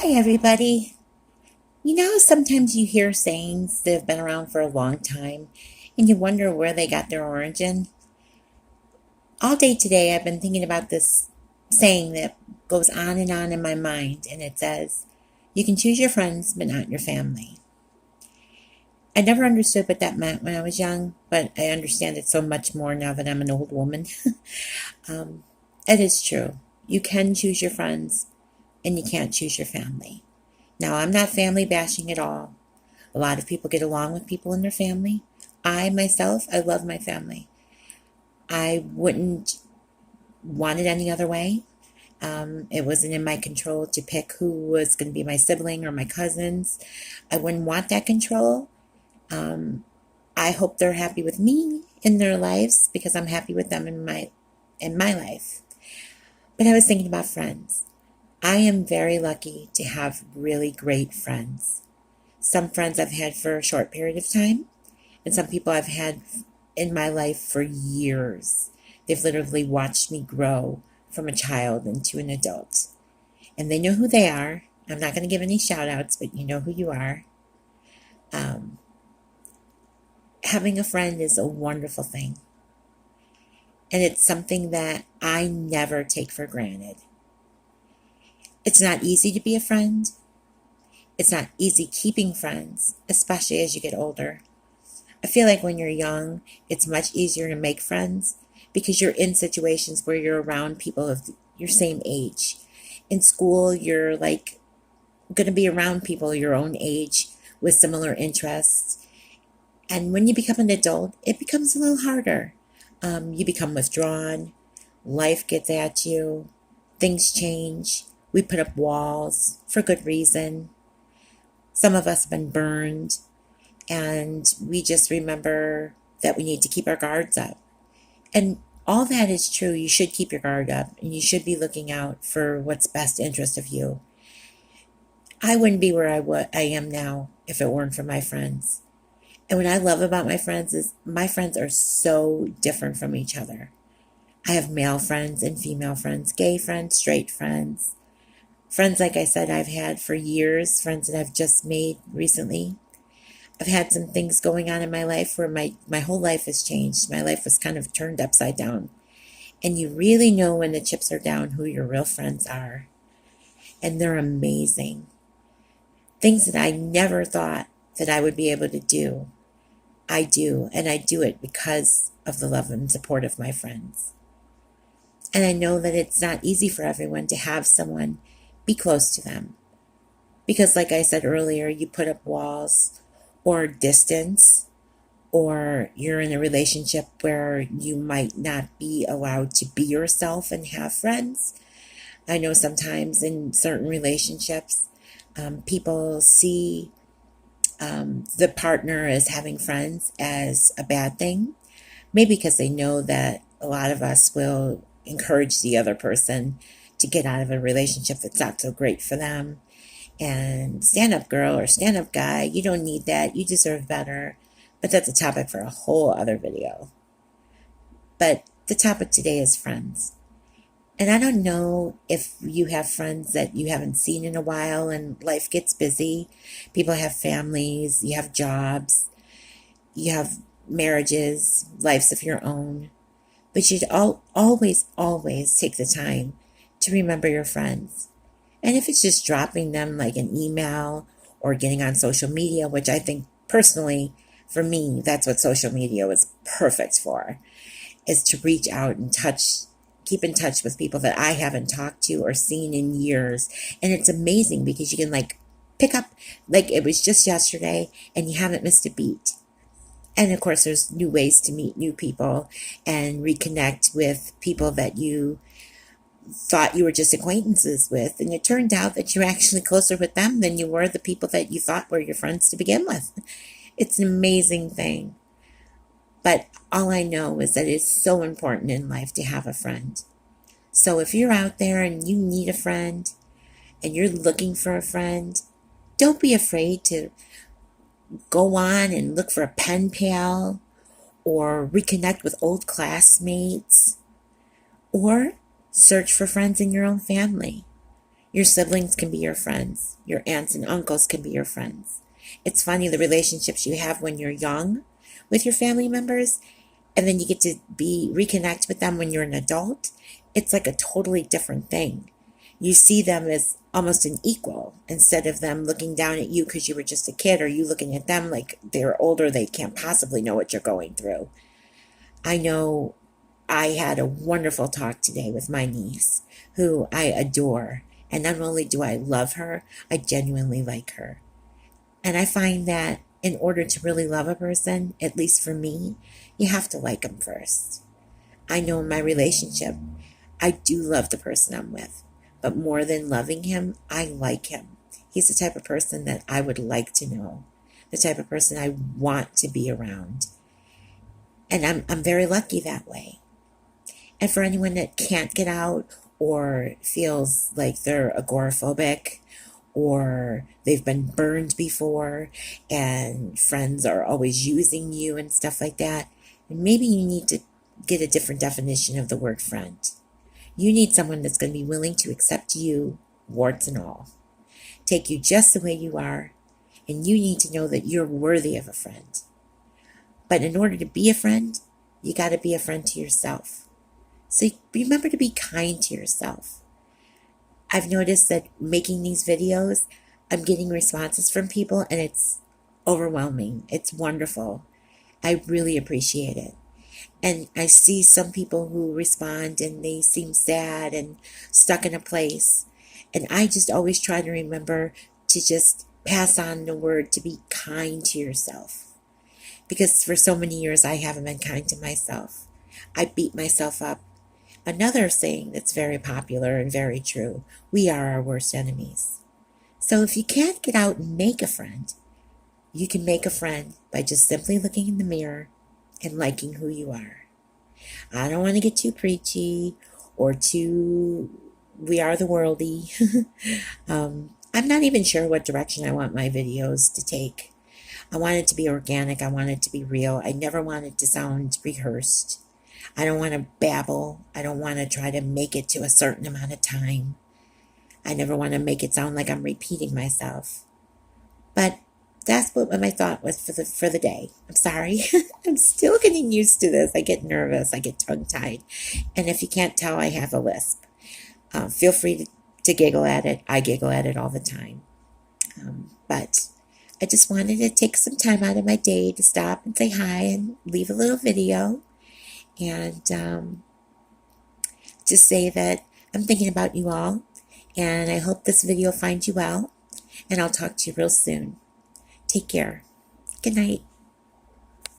Hi, everybody. You know, sometimes you hear sayings that have been around for a long time and you wonder where they got their origin. All day today, I've been thinking about this saying that goes on and on in my mind, and it says, "You can choose your friends, but not your family." I never understood what that meant when I was young, but I understand it so much more now that I'm an old woman. um, it is true. You can choose your friends, and you can't choose your family. Now, I'm not family bashing at all. A lot of people get along with people in their family. I myself, I love my family. I wouldn't want it any other way. It wasn't in my control to pick who was going to be my sibling or my cousins. I wouldn't want that control. Um, I hope they're happy with me in their lives because I'm happy with them in my life. But I was thinking about friends. I am very lucky to have really great friends. Some friends I've had for a short period of time, and some people I've had in my life for years. They've literally watched me grow from a child into an adult. And they know who they are. I'm not going to give any shout outs, but you know who you are. Um, Having a friend is a wonderful thing. And it's something that I never take for granted. It's not easy to be a friend. It's not easy keeping friends, especially as you get older. I feel like when you're young, it's much easier to make friends because you're in situations where you're around people of your same age. In school, you're like going to be around people your own age with similar interests. And when you become an adult, it becomes a little harder. You become withdrawn, life gets at you, things change. We put up walls for good reason. Some of us have been burned, and we just remember that we need to keep our guards up. And all that is true. You should keep your guard up and you should be looking out for what's best interest of you. I wouldn't be where I am now if it weren't for my friends. And what I love about my friends is my friends are so different from each other. I have male friends and female friends, gay friends, straight friends. Friends, like I said, I've had for years, friends that I've just made recently. I've had some things going on in my life where my whole life has changed. My life was kind of turned upside down. And you really know when the chips are down who your real friends are. And they're amazing. Things that I never thought that I would be able to do, I do. And I do it because of the love and support of my friends. And I know that it's not easy for everyone to have someone be close to them. Because, like I said earlier, you put up walls or distance, or you're in a relationship where you might not be allowed to be yourself and have friends. I know sometimes in certain relationships, people see the partner as having friends as a bad thing, maybe because they know that a lot of us will encourage the other person to get out of a relationship that's not so great for them. And stand up, girl, or stand up, guy, you don't need that. You deserve better. But that's a topic for a whole other video. But the topic today is friends. And I don't know if you have friends that you haven't seen in a while and life gets busy. People have families, you have jobs, you have marriages, lives of your own. But you'd always, always take the time to remember your friends. And if it's just dropping them like an email or getting on social media, which I think personally, for me, that's what social media was perfect for, is to reach out and keep in touch with people that I haven't talked to or seen in years. And it's amazing because you can like pick up, like it was just yesterday and you haven't missed a beat. And of course, there's new ways to meet new people and reconnect with people that you thought you were just acquaintances with. And it turned out that you're actually closer with them than you were the people that you thought were your friends to begin with. It's an amazing thing. But all I know is that it's so important in life to have a friend. So if you're out there and you need a friend and you're looking for a friend, don't be afraid to go on and look for a pen pal or reconnect with old classmates or search for friends in your own family. Your siblings can be your friends. Your aunts and uncles can be your friends. It's funny the relationships you have when you're young with your family members, and then you get to reconnect with them when you're an adult. It's like a totally different thing. You see them as almost an equal instead of them looking down at you because you were just a kid, or you looking at them like they're older, they can't possibly know what you're going through. I know I had a wonderful talk today with my niece, who I adore. And not only do I love her, I genuinely like her. And I find that in order to really love a person, at least for me, you have to like them first. I know in my relationship, I do love the person I'm with. But more than loving him, I like him. He's the type of person that I would like to know, the type of person I want to be around. And I'm very lucky that way. And for anyone that can't get out or feels like they're agoraphobic or they've been burned before and friends are always using you and stuff like that, maybe you need to get a different definition of the word friend. You need someone that's going to be willing to accept you, warts and all, take you just the way you are, and you need to know that you're worthy of a friend. But in order to be a friend, you got to be a friend to yourself. So remember to be kind to yourself. I've noticed that making these videos, I'm getting responses from people, and it's overwhelming. It's wonderful. I really appreciate it. And I see some people who respond and they seem sad and stuck in a place. And I just always try to remember to just pass on the word to be kind to yourself. Because for so many years I haven't been kind to myself. I beat myself up. Another saying that's very popular and very true, we are our worst enemies. So if you can't get out and make a friend, you can make a friend by just simply looking in the mirror and liking who you are. I don't want to get too preachy or too we are the worldy. I'm not even sure what direction I want my videos to take. I want it to be organic. I want it to be real. I never want it to sound rehearsed. I don't want to babble. I don't want to try to make it to a certain amount of time. I never want to make it sound like I'm repeating myself. But that's what my thought was for the day. I'm sorry. I'm still getting used to this. I get nervous. I get tongue-tied. And if you can't tell, I have a lisp. Feel free to giggle at it. I giggle at it all the time. But I just wanted to take some time out of my day to stop and say hi and leave a little video. And just say that I'm thinking about you all. And I hope this video finds you well. And I'll talk to you real soon. Take care. Good night.